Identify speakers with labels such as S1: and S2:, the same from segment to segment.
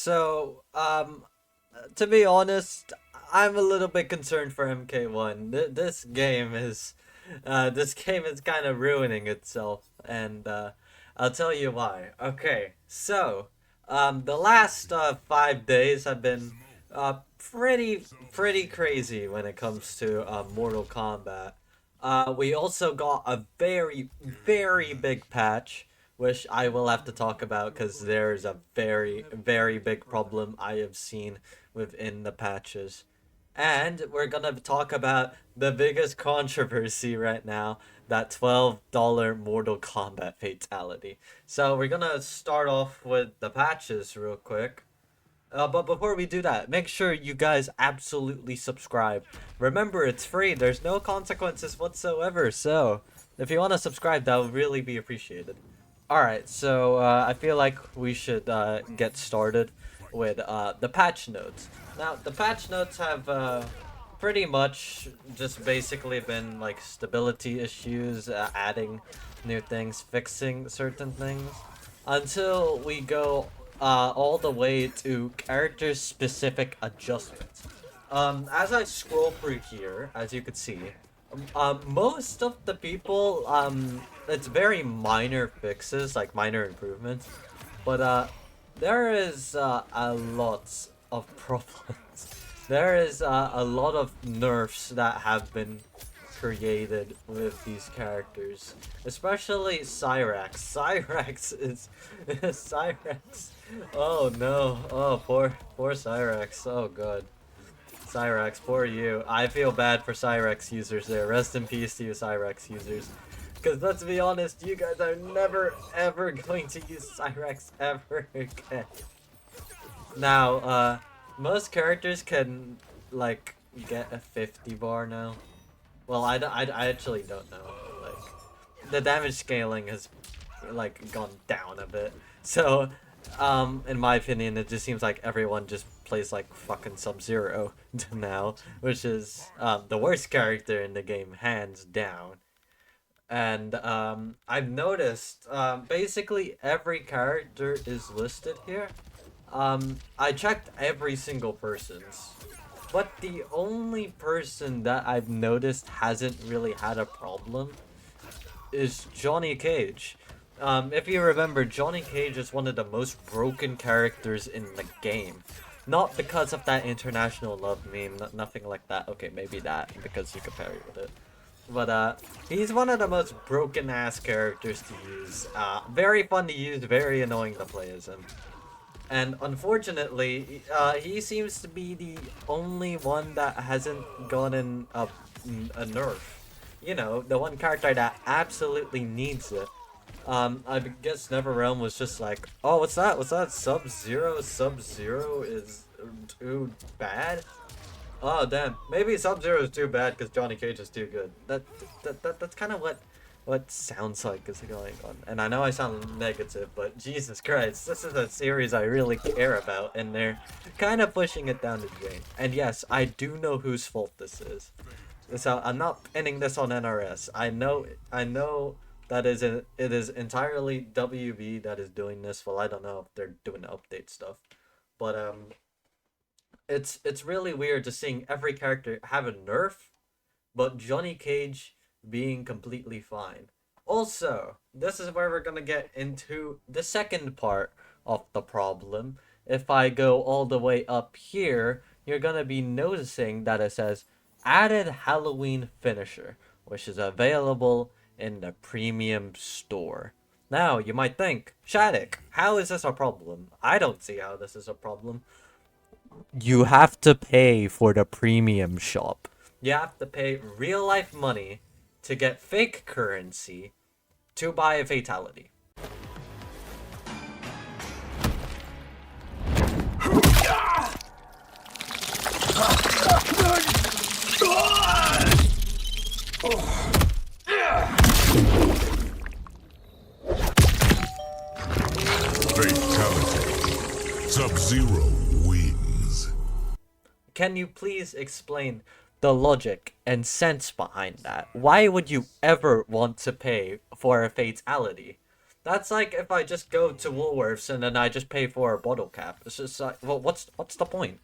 S1: so to be honest, I'm a little bit concerned for MK1. This game is kind of ruining itself, and I'll tell you why. Okay, so the last 5 days have been pretty crazy when it comes to Mortal Kombat. We also got a very big patch, which I will have to talk about because there's a very big problem I have seen within the patches. And we're gonna talk about the biggest controversy right now, that $12 Mortal Kombat fatality. So we're gonna start off with the patches real quick. But before we do that, make sure you guys absolutely subscribe. Remember, it's free. There's no consequences whatsoever. So, if you want to subscribe, that would really be appreciated. Alright, so I feel like we should get started with the patch notes. Now, the patch notes have pretty much just basically been like stability issues, adding new things, fixing certain things, until we go all the way to character-specific adjustments. As I scroll through here, as you can see, most of the people, it's very minor fixes, like minor improvements, but there is a lot of problems. There is a lot of nerfs that have been created with these characters, especially Cyrax. Cyrax is Cyrax. Oh no! Oh, poor Cyrax. Oh god. Cyrax, poor you. I feel bad for Cyrax users there. Rest in peace to you Cyrax users. Because let's be honest, you guys are never ever going to use Cyrax ever again. Now, most characters can, like, get a 50 bar now. Well, I actually don't know. Like, the damage scaling has, like, gone down a bit. So, in my opinion, it just seems like everyone just plays like fucking Sub-Zero now, which is the worst character in the game, hands down. And I've noticed basically every character is listed here. I checked every single person's, but the only person that I've noticed hasn't really had a problem is Johnny Cage. If you remember, Johnny Cage is one of the most broken characters in the game. Not because of that international love meme, nothing like that. Okay, maybe that, because you compare it with it. But, he's one of the most broken-ass characters to use. Very fun to use, very annoying to play as him. And unfortunately, he seems to be the only one that hasn't gotten a nerf. You know, the one character that absolutely needs it. I guess NetherRealm was just like, oh, what's that? What's that? Sub-Zero? Sub-Zero is too bad? Oh, damn. Maybe Sub-Zero is too bad because Johnny Cage is too good. That's kind of what sounds like is going on. And I know I sound negative, but Jesus Christ, this is a series I really care about, and they're kind of pushing it down the drain. And yes, I do know whose fault this is. So I'm not pinning this on NRS. I know that it is entirely WB that is doing this. Well, I don't know if they're doing the update stuff, but it's really weird to seeing every character have a nerf, but Johnny Cage being completely fine. Also, this is where we're gonna get into the second part of the problem. If I go all the way up here, you're gonna be noticing that it says added Halloween finisher, which is available in the premium store. Now, you might think, Shattuck, how is this a problem? I don't see how this is a problem. You have to pay for the premium shop. You have to pay real life money to get fake currency to buy a fatality.
S2: Fatality. Sub-Zero wins.
S1: Can you please explain the logic and sense behind that? Why would you ever want to pay for a fatality? That's like if I just go to Woolworths and then I just pay for a bottle cap. It's just like, well, what's the point?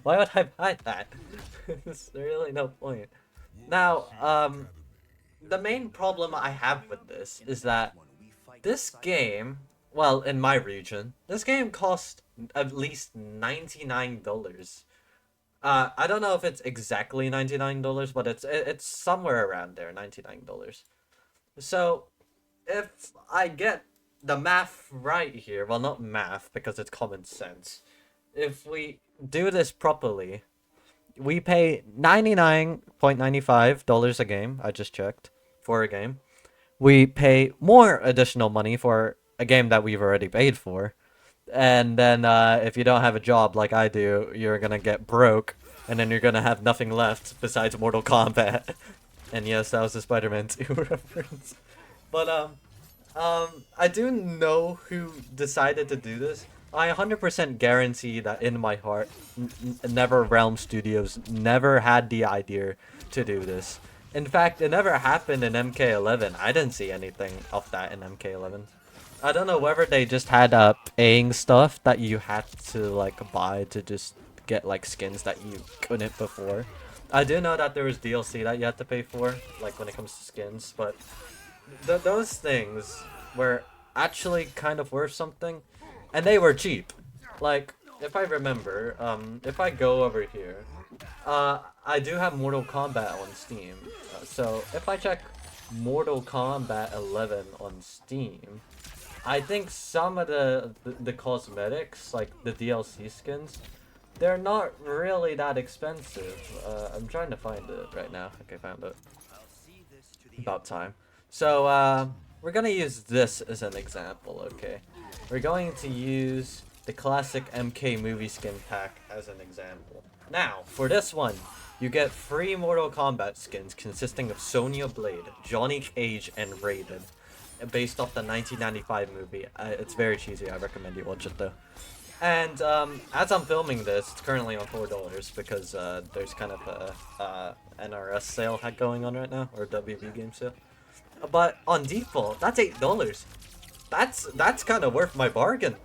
S1: Why would I buy that? There's really no point. Now, the main problem I have with this is that this game, well, in my region, this game cost at least $99. I don't know if it's exactly $99, but it's somewhere around there, $99. So, if I get the math right here, well, not math because it's common sense. If we do this properly, we pay $99.95 a game. I just checked for a game. We pay more additional money for a game that we've already paid for. And then if you don't have a job like I do, you're gonna get broke, and then you're gonna have nothing left besides Mortal Kombat. And yes, that was a Spider-Man 2 reference. But I do know who decided to do this. I 100% guarantee that in my heart, NetherRealm Studios never had the idea to do this. In fact, it never happened in MK11. I didn't see anything of that in MK11. I don't know whether they just had paying stuff that you had to like buy to just get like skins that you couldn't before. I do know that there was DLC that you had to pay for, like when it comes to skins, but those things were actually kind of worth something, and they were cheap. Like, if I remember, if I go over here, I do have Mortal Kombat on Steam. So if I check Mortal Kombat 11 on Steam, I think some of the cosmetics, like the DLC skins, they're not really that expensive. I'm trying to find it right now. Okay, found it. About time. So, we're gonna use this as an example, okay? We're going to use the classic MK movie skin pack as an example. Now, for this one, you get 3 Mortal Kombat skins consisting of Sonya Blade, Johnny Cage, and Raiden, based off the 1995 movie. It's very cheesy, I recommend you watch it though. And as I'm filming this, it's currently on $4 because there's kind of a NRS sale going on right now, or WB game sale. But on default, that's $8. That's kind of worth my bargain.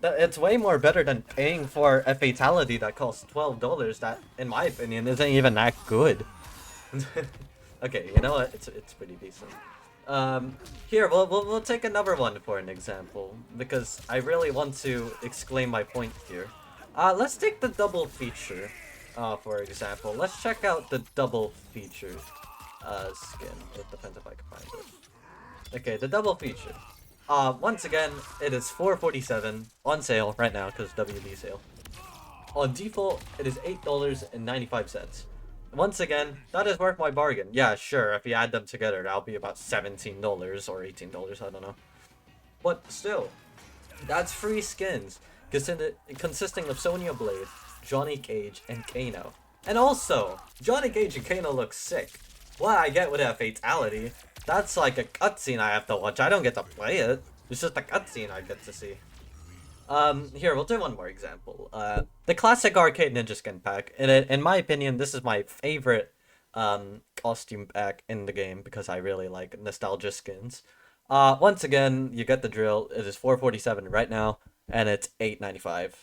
S1: It's way more better than paying for a fatality that costs $12. That, in my opinion, isn't even that good. Okay, you know what? It's pretty decent. Here we'll take another one for an example because I really want to explain my point here. Let's take the double feature. For example, let's check out the double feature skin. It depends if I can find it. Okay, the double feature. Once again, it is $4.47 on sale right now because WB sale. On default, it is $8.95. Once again, that is worth my bargain. Yeah, sure, if you add them together, that'll be about $17 or $18, I don't know. But still, that's free skins, consisting of Sonya Blade, Johnny Cage, and Kano. And also, Johnny Cage and Kano look sick. What I get with a fatality, that's like a cutscene I have to watch. I don't get to play it. It's just a cutscene I get to see. Here, we'll do one more example. The classic arcade ninja skin pack. In my opinion, this is my favorite costume pack in the game because I really like nostalgia skins. Once again, you get the drill. It is $4.47 right now, and it's $8.95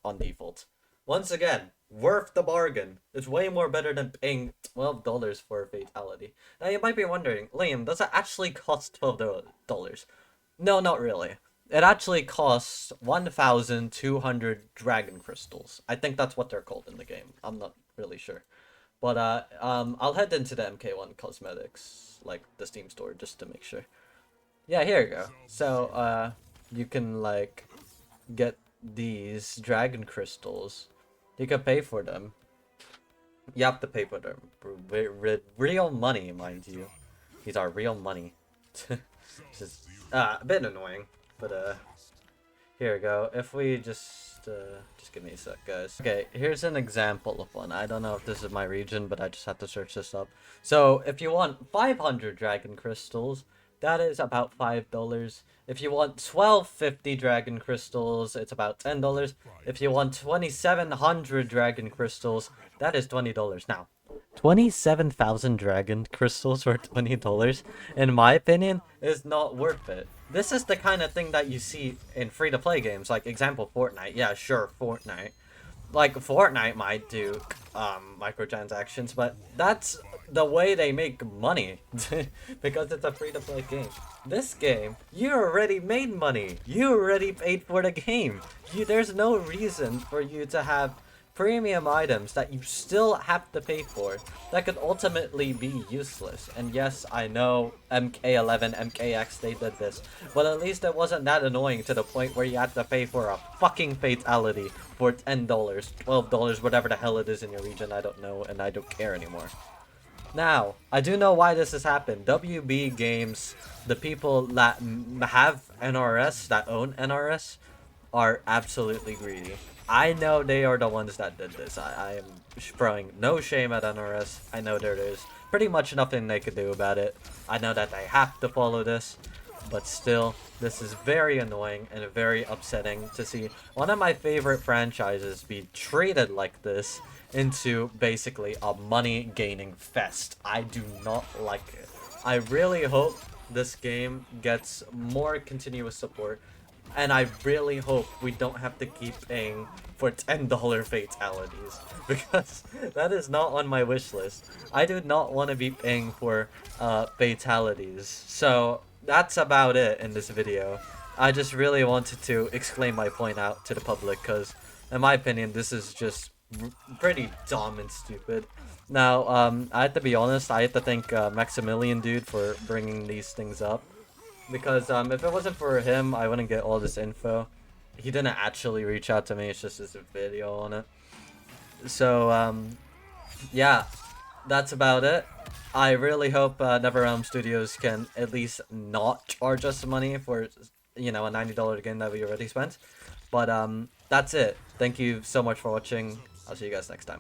S1: on default. Once again, worth the bargain. It's way more better than paying $12 for a fatality. Now you might be wondering, Liam, does it actually cost $12? No, not really. It actually costs 1,200 dragon crystals. I think that's what they're called in the game. I'm not really sure. But I'll head into the MK1 cosmetics, like the Steam store, just to make sure. Yeah, here you go. So you can like get these dragon crystals. You can pay for them. You have to pay for them. Real money, mind you. These are real money. Just a bit annoying. But here we go. If we just give me a sec, guys. Okay, here's an example of one. I don't know if this is my region, but I just have to search this up. So if you want 500 dragon crystals, that is about $5. If you want 1250 dragon crystals, it's about $10. If you want 2700 dragon crystals, that is $20. Now, 27,000 dragon crystals for $20, in my opinion, is not worth it. This is the kind of thing that you see in free-to-play games, like example Fortnite. Yeah, sure, Fortnite. Like Fortnite might do microtransactions, but that's the way they make money because it's a free-to-play game. This game, you already made money. You already paid for the game. There's no reason for you to have premium items that you still have to pay for that could ultimately be useless. And yes, I know MK11, MKX, they did this, but at least it wasn't that annoying to the point where you had to pay for a fucking fatality for $10, $12, whatever the hell it is in your region. I don't know, and I don't care anymore. Now, I do know why this has happened. WB Games, the people that have NRS, that own NRS, are absolutely greedy. I know they are the ones that did this. I am throwing no shame at NRS. I know there is pretty much nothing they could do about it. I know that they have to follow this, but still, this is very annoying and very upsetting to see one of my favorite franchises be treated like this into basically a money gaining fest. I do not like it. I really hope this game gets more continuous support, and I really hope we don't have to keep paying for $10 fatalities, because that is not on my wish list. I do not want to be paying for fatalities. So that's about it in this video. I just really wanted to explain my point out to the public, because in my opinion, this is just pretty dumb and stupid. Now, I have to be honest, I have to thank Maximilian dude for bringing these things up. Because if it wasn't for him, I wouldn't get all this info. He didn't actually reach out to me, it's just this video on it. So, yeah, that's about it. I really hope NetherRealm Studios can at least not charge us money for, you know, a $90 game that we already spent. But that's it. Thank you so much for watching. I'll see you guys next time.